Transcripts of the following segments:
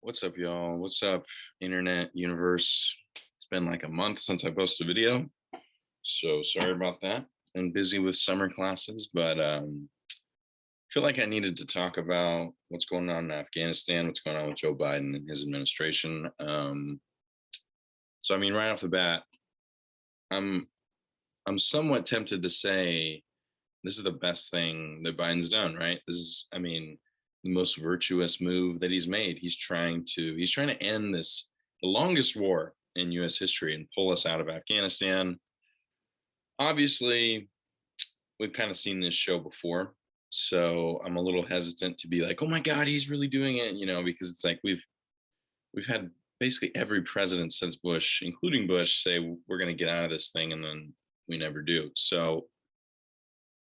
What's up, y'all? What's up, internet universe? It's been like a month since I posted a video, so sorry about that. Been busy with summer classes, but feel like I needed to talk about what's going on in Afghanistan, what's going on with Joe Biden and his administration. So I mean, right off the bat, I'm I'm somewhat tempted to say this is the best thing that Biden's done, right? This is, I mean, the most virtuous move that he's made. He's trying to end the longest war in US history and pull us out of Afghanistan. Obviously, we've kind of seen this show before. So I'm a little hesitant to be like, "Oh my god, he's really doing it," because it's like we've had basically every president since Bush, including Bush, say we're going to get out of this thing and then we never do. So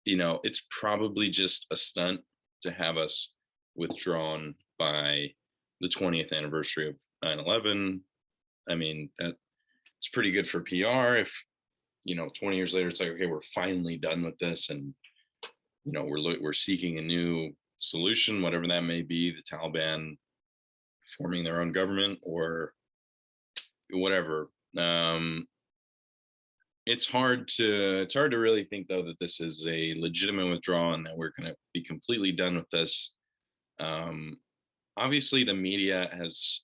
it's probably just a stunt to have us withdrawn by the 20th anniversary of 9/11. I mean, that it's pretty good for PR if, 20 years later, it's like, okay, we're finally done with this. And, we're seeking a new solution, whatever that may be, the Taliban forming their own government or whatever. It's hard to really think though that this is a legitimate withdrawal and that we're going to be completely done with this. um Obviously the media has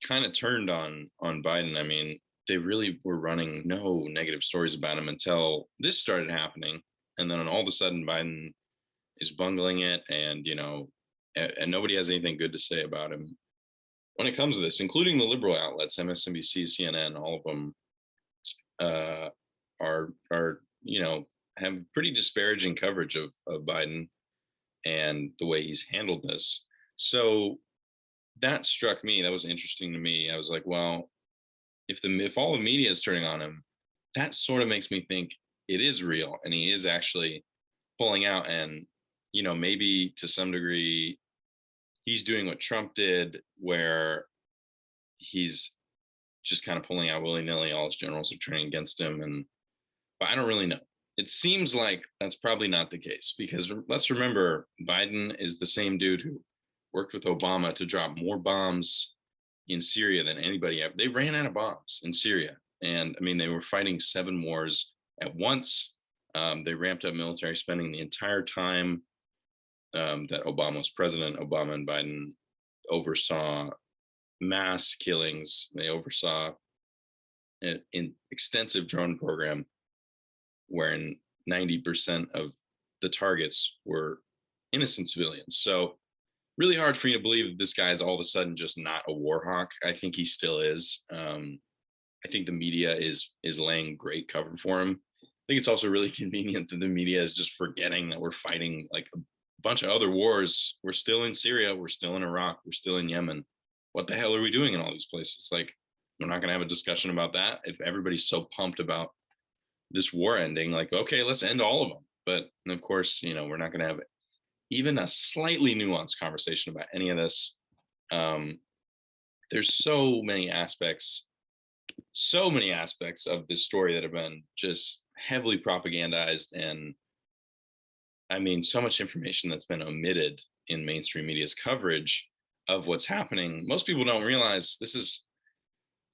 kind of turned on Biden. I mean, they really were running no negative stories about him until this started happening, and then all of a sudden Biden is bungling it, and and nobody has anything good to say about him when it comes to this, including the liberal outlets, MSNBC, CNN, all of them uh, are have pretty disparaging coverage of Biden and the way he's handled this. So that struck me. That was interesting to me. I was like, well, if all the media is turning on him, that sort of makes me think it is real and he is actually pulling out. And maybe to some degree he's doing what Trump did, where he's just kind of pulling out willy nilly. All his generals are turning against him, but I don't really know. It seems like that's probably not the case because let's remember Biden is the same dude who worked with Obama to drop more bombs in Syria than anybody ever. They ran out of bombs in Syria. And I mean, they were fighting 7 wars at once. They ramped up military spending the entire time that Obama was president. Obama and Biden oversaw mass killings. They oversaw an extensive drone program wherein 90% of the targets were innocent civilians. So really hard for me to believe that this guy is all of a sudden just not a war hawk. I think he still is. I think the media is laying great cover for him. I think it's also really convenient that the media is just forgetting that we're fighting like a bunch of other wars. We're still in Syria. We're still in Iraq. We're still in Yemen. What the hell are we doing in all these places? Like, we're not going to have a discussion about that. If everybody's so pumped about this war ending, like, okay, let's end all of them. But of course, we're not going to have even a slightly nuanced conversation about any of this. There's so many aspects of this story that have been just heavily propagandized, and I mean, so much information that's been omitted in mainstream media's coverage of what's happening. Most people don't realize this is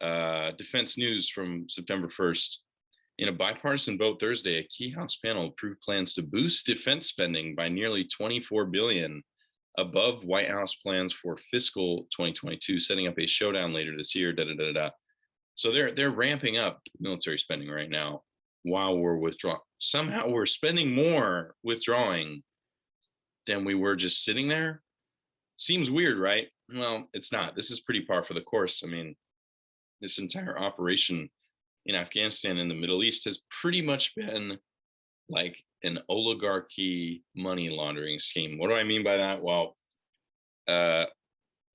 Defense News from September 1st. In a bipartisan vote Thursday, a key House panel approved plans to boost defense spending by nearly $24 billion above White House plans for fiscal 2022, setting up a showdown later this year. Da, da, da, da. So they're ramping up military spending right now while we're withdrawing. Somehow we're spending more withdrawing than we were just sitting there. Seems weird, right? Well, it's not. This is pretty par for the course. I mean, this entire operation in Afghanistan and the Middle East has pretty much been like an oligarchy money laundering scheme. What do I mean by that? Well,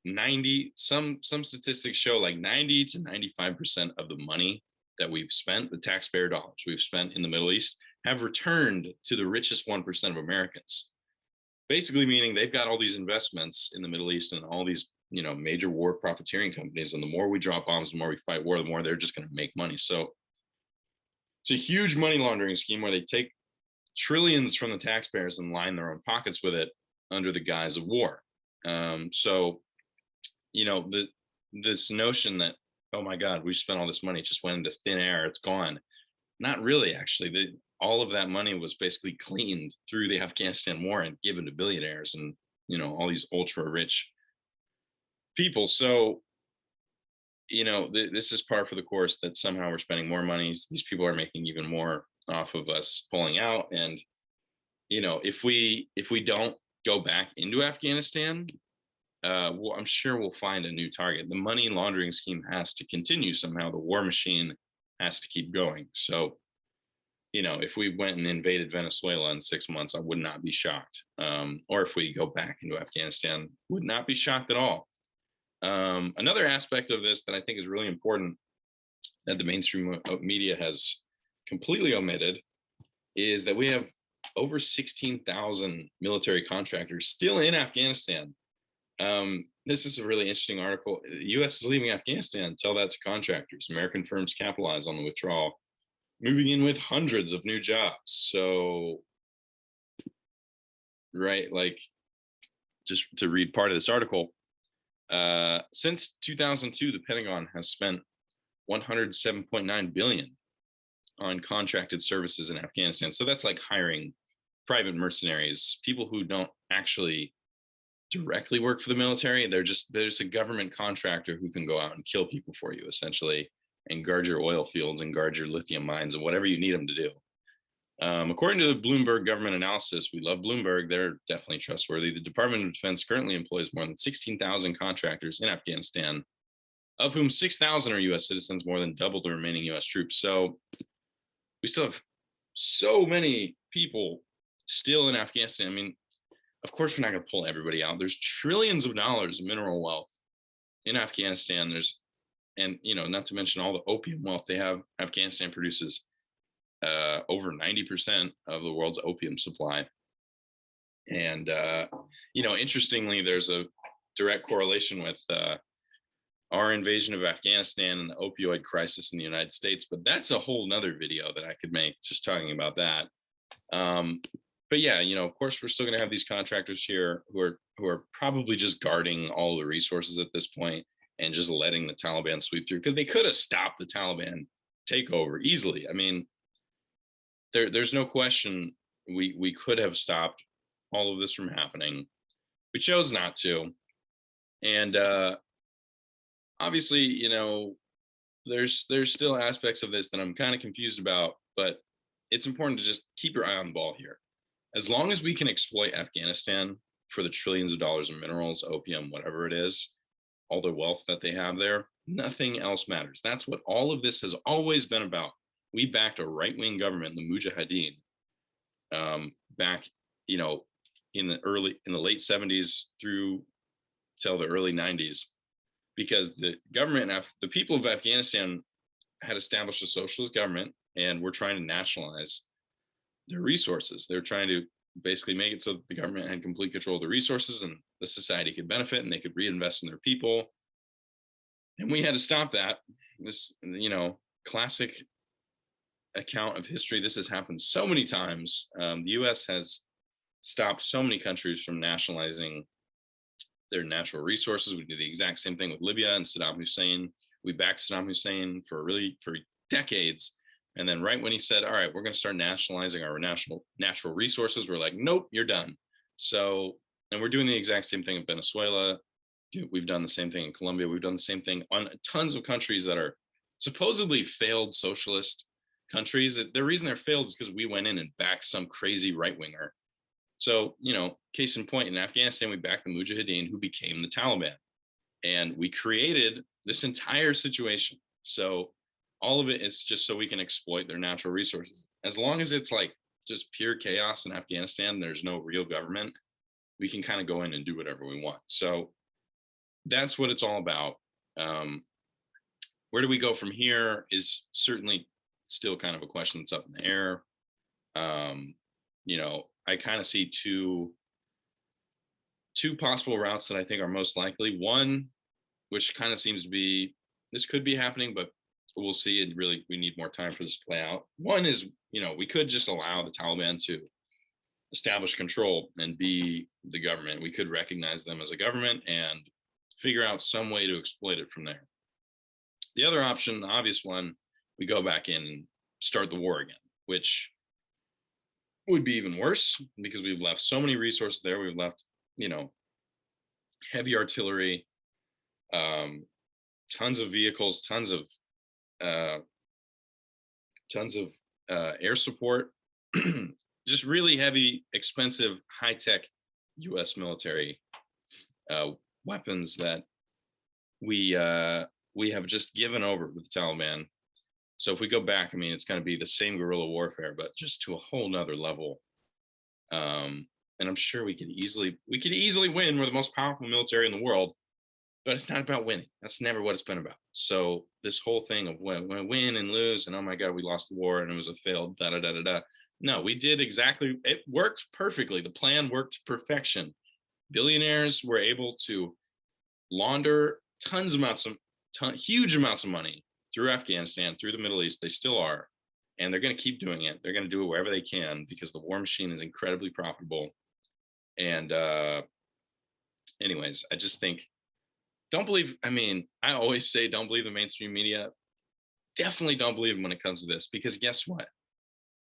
90 some statistics show like 90 to 95% of the money that we've spent, the taxpayer dollars we've spent in the Middle East, have returned to the richest 1% of Americans. Basically meaning they've got all these investments in the Middle East and all these major war profiteering companies, and the more we drop bombs, the more we fight war, the more they're just going to make money. So it's a huge money laundering scheme where they take trillions from the taxpayers and line their own pockets with it under the guise of war. So this notion that, oh my God, we spent all this money, it just went into thin air, it's gone. Not really, actually. All of that money was basically cleaned through the Afghanistan war and given to billionaires and all these ultra rich people. So this is par for the course that somehow we're spending more money. These people are making even more off of us pulling out. And if we don't go back into Afghanistan, well, I'm sure we'll find a new target. The money laundering scheme has to continue somehow. The war machine has to keep going. So if we went and invaded Venezuela in 6 months, I would not be shocked. Or if we go back into Afghanistan, would not be shocked at all. Another aspect of this that I think is really important that the mainstream media has completely omitted is that we have over 16,000 military contractors still in Afghanistan. This is a really interesting article. The U.S. is leaving Afghanistan. Tell that to contractors. American firms capitalize on the withdrawal, moving in with hundreds of new jobs. So, right, like, just to read part of this article, since 2002, the Pentagon has spent 107.9 billion on contracted services in Afghanistan. So that's like hiring private mercenaries, people who don't actually directly work for the military. They're just a government contractor who can go out and kill people for you, essentially, and guard your oil fields and guard your lithium mines and whatever you need them to do. According to the Bloomberg government analysis, we love Bloomberg, they're definitely trustworthy. The Department of Defense currently employs more than 16,000 contractors in Afghanistan, of whom 6,000 are U.S. citizens, more than double the remaining U.S. troops. So we still have so many people still in Afghanistan. I mean, of course, we're not going to pull everybody out. There's trillions of dollars of mineral wealth in Afghanistan. And not to mention all the opium wealth they have. Afghanistan produces over 90% of the world's opium supply. And, interestingly, there's a direct correlation with our invasion of Afghanistan and the opioid crisis in the United States. But that's a whole nother video that I could make just talking about that. But yeah, of course, we're still going to have these contractors here who are probably just guarding all the resources at this point and just letting the Taliban sweep through, because they could have stopped the Taliban takeover easily. I mean, there's no question we could have stopped all of this from happening. We chose not to. And obviously, there's still aspects of this that I'm kind of confused about, but it's important to just keep your eye on the ball here. As long as we can exploit Afghanistan for the trillions of dollars in minerals, opium, whatever it is, all the wealth that they have there, nothing else matters. That's what all of this has always been about. We backed a right-wing government, the Mujahideen, back, in the late 70s through till the early 90s, because the government, the people of Afghanistan had established a socialist government and were trying to nationalize their resources. They're trying to basically make it so that the government had complete control of the resources and the society could benefit and they could reinvest in their people. And we had to stop that. This, classic account of history. This has happened so many times. The U.S. has stopped so many countries from nationalizing their natural resources. We did the exact same thing with Libya and Saddam Hussein. We backed Saddam Hussein for decades. And then right when he said, all right, we're going to start nationalizing our natural resources, we're like, nope, you're done. So, and we're doing the exact same thing in Venezuela. We've done the same thing in Colombia. We've done the same thing on tons of countries that are supposedly failed socialist countries. The reason they're failed is because we went in and backed some crazy right-winger. So, case in point, in Afghanistan, we backed the Mujahideen, who became the Taliban. And we created this entire situation. So all of it is just so we can exploit their natural resources. As long as it's like just pure chaos in Afghanistan, there's no real government, we can kind of go in and do whatever we want. So that's what it's all about. Where do we go from here is certainly still kind of a question that's up in the air. I kind of see two possible routes that I think are most likely. One, which kind of seems to be, this could be happening, but we'll see. And really, we need more time for this to play out. One is, we could just allow the Taliban to establish control and be the government. We could recognize them as a government and figure out some way to exploit it from there. The other option, the obvious one, we go back in and start the war again, which would be even worse because we've left so many resources there. We've left, you know, heavy artillery, um, tons of vehicles, uh, tons of air support, just really heavy, expensive, high tech U.S. military uh, weapons that we have just given over with the Taliban. So if we go back, I mean, it's going to be the same guerrilla warfare, but just to a whole nother level. And I'm sure we could easily win. We're the most powerful military in the world, but it's not about winning. That's never what it's been about. So this whole thing of when win and lose, and oh my God, we lost the war and it was a failed da da da da da. No, we did exactly. It worked perfectly. The plan worked to perfection. Billionaires were able to launder huge amounts of money through Afghanistan, through the Middle East. They still are, and they're going to keep doing it. They're going to do it wherever they can because the war machine is incredibly profitable. And anyways, I just think don't believe. I mean, I always say don't believe the mainstream media. Definitely don't believe them when it comes to this because guess what?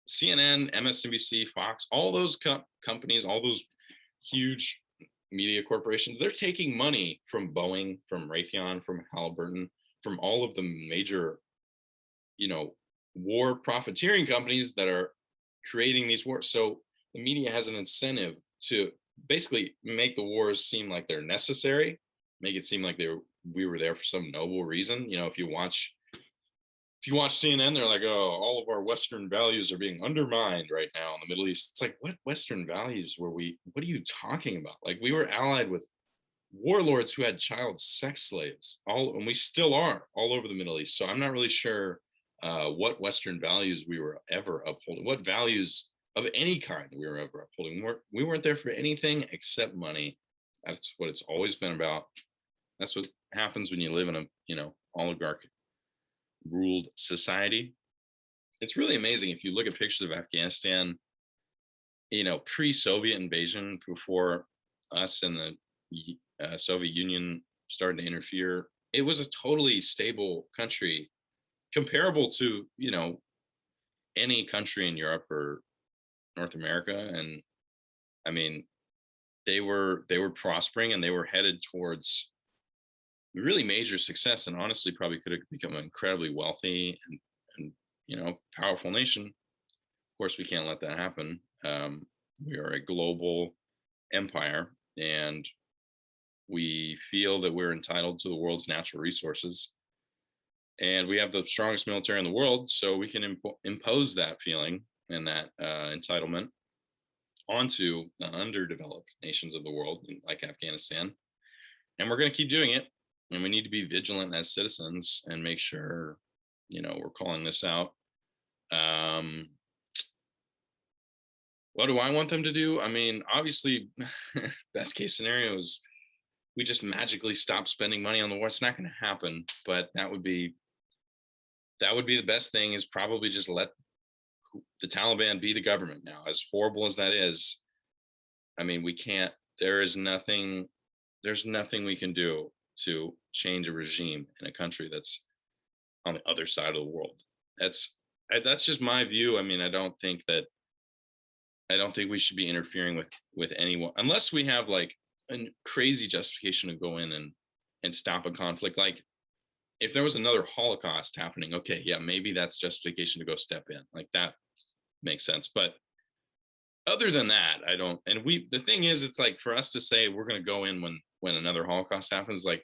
CNN, MSNBC, Fox, all those companies, all those huge media corporations, they're taking money from Boeing, from Raytheon, from Halliburton, from all of the major, you know, war profiteering companies that are creating these wars. So the media has an incentive to basically make the wars seem like they're necessary, make it seem like we were there for some noble reason. You know, if you watch CNN, they're like, oh, all of our Western values are being undermined right now in the Middle East. It's like, what Western values were we? What are you talking about? Like, we were allied with warlords who had child sex slaves, and we still are all over the Middle East. So I'm not really sure what Western values we were ever upholding, what values of any kind we were ever upholding. We weren't there for anything except money. That's what it's always been about. That's what happens when you live in a, you know, oligarch ruled society. It's really amazing if you look at pictures of Afghanistan, you know, pre-Soviet invasion, before us and the Soviet Union started to interfere. It was a totally stable country, comparable to, you know, any country in Europe or North America. And I mean, they were prospering and they were headed towards really major success, and honestly probably could have become an incredibly wealthy and you know, powerful nation. Of course, we can't let that happen. We are a global empire, and we feel that we're entitled to the world's natural resources, and we have the strongest military in the world, so we can impose that feeling and that entitlement onto the underdeveloped nations of the world, like Afghanistan. And we're going to keep doing it. And we need to be vigilant as citizens and make sure, you know, we're calling this out. What do I want them to do? I mean, obviously, best case scenario is we just magically stop spending money on the war. It's not going to happen, but that would be the best thing, is probably just let the Taliban be the government now. As horrible as that is, I mean, we can't, there's nothing we can do to change a regime in a country that's on the other side of the world. That's just my view. I mean, I don't think we should be interfering with anyone unless we have like a crazy justification to go in and stop a conflict. Like if there was another Holocaust happening, okay, yeah, maybe that's justification to go step in. Like that makes sense. But other than that, I don't. And the thing is, it's like for us to say we're going to go in when another Holocaust happens, like,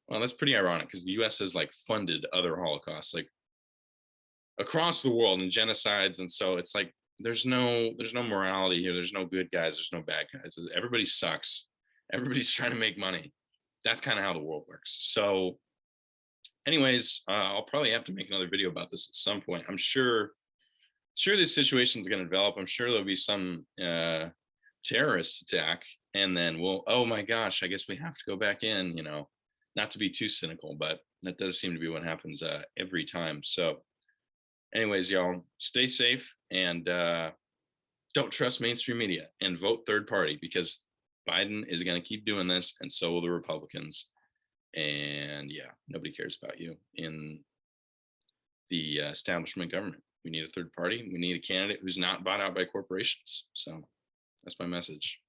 well, that's pretty ironic because the U.S. has like funded other Holocausts like across the world and genocides, and so it's like there's no morality here. There's no good guys. There's no bad guys. Everybody sucks. Everybody's trying to make money. That's kind of how the world works. So, anyways, I'll probably have to make another video about this at some point. I'm sure this situation is going to develop. I'm sure there'll be some terrorist attack, and then oh my gosh, I guess we have to go back in, you know, not to be too cynical, but that does seem to be what happens every time. So anyways, y'all, stay safe and don't trust mainstream media and vote third party, because Biden is going to keep doing this, and so will the Republicans. And yeah, nobody cares about you in the establishment government. We need a third party. We need a candidate who's not bought out by corporations. So that's my message.